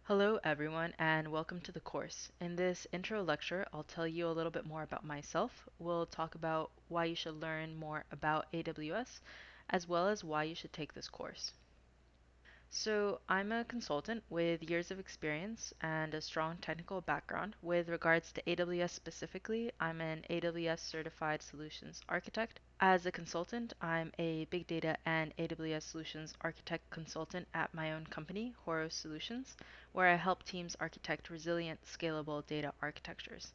Hello everyone and welcome to the course. In this intro lecture, I'll tell you a little bit more about myself. We'll talk about why you should learn more about AWS, as well as why you should take this course. So, I'm a consultant with years of experience and a strong technical background. With regards to AWS specifically, I'm an AWS Certified Solutions Architect. As a consultant, I'm a Big Data and AWS Solutions Architect consultant at my own company, Horos Solutions, where I help teams architect resilient, scalable data architectures.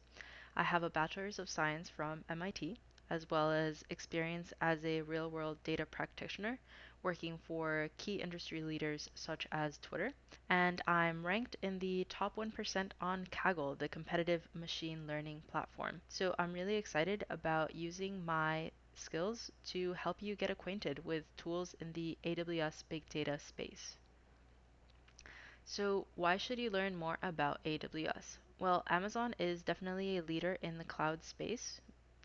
I have a Bachelor's of Science from MIT, as well as experience as a real world data practitioner working for key industry leaders such as Twitter. And I'm ranked in the top 1% on Kaggle, the competitive machine learning platform. So I'm really excited about using my skills to help you get acquainted with tools in the AWS big data space. So, why should you learn more about AWS? Well, Amazon is definitely a leader in the cloud space,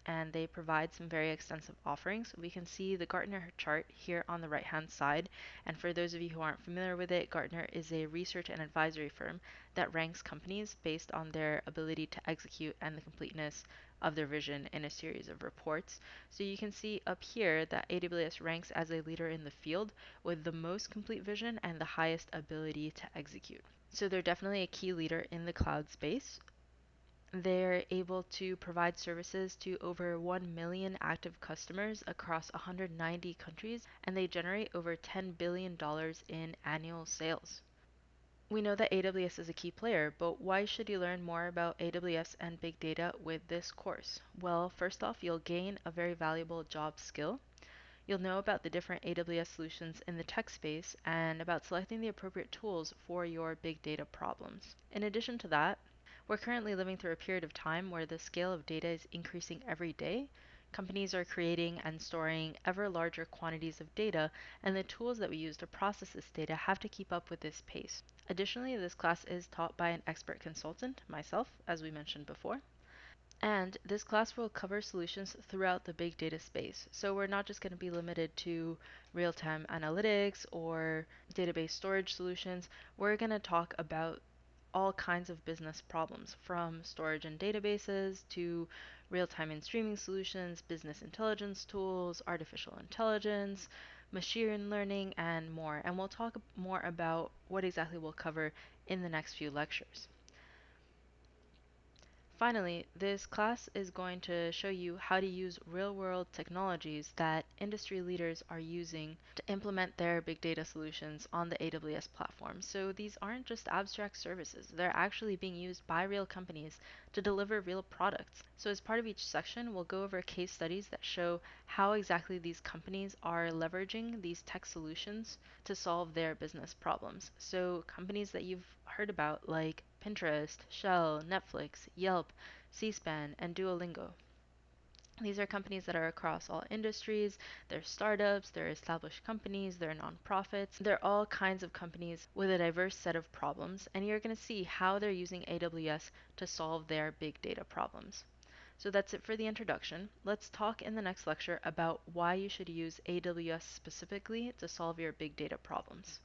and they provide some very extensive offerings. We can see the Gartner chart here on the right hand side. And for those of you who aren't familiar with it, Gartner is a research and advisory firm that ranks companies based on their ability to execute and the completeness of their vision in a series of reports. So you can see up here that AWS ranks as a leader in the field with the most complete vision and the highest ability to execute. So they're definitely a key leader in the cloud space. They're able to provide services to over 1 million active customers across 190 countries, and they generate over $10 billion in annual sales. We know that AWS is a key player, but why should you learn more about AWS and big data with this course? Well, first off, you'll gain a very valuable job skill. You'll know about the different AWS solutions in the tech space and about selecting the appropriate tools for your big data problems. In addition to that, we're currently living through a period of time where the scale of data is increasing every day. Companies are creating and storing ever larger quantities of data, and the tools that we use to process this data have to keep up with this pace. Additionally, this class is taught by an expert consultant, myself, as we mentioned before. And this class will cover solutions throughout the big data space. So we're not just going to be limited to real-time analytics or database storage solutions. We're going to talk about all kinds of business problems, from storage and databases to real-time and streaming solutions, business intelligence tools, artificial intelligence, machine learning, and more. And we'll talk more about what exactly we'll cover in the next few lectures. Finally, this class is going to show you how to use real-world technologies that industry leaders are using to implement their big data solutions on the AWS platform. So these aren't just abstract services, they're actually being used by real companies to deliver real products. So as part of each section, we'll go over case studies that show how exactly these companies are leveraging these tech solutions to solve their business problems. So companies that you've heard about like Pinterest, Shell, Netflix, Yelp, C-SPAN, and Duolingo. These are companies that are across all industries. They're startups, they're established companies, they're nonprofits. They're all kinds of companies with a diverse set of problems, and you're going to see how they're using AWS to solve their big data problems. So that's it for the introduction. Let's talk in the next lecture about why you should use AWS specifically to solve your big data problems.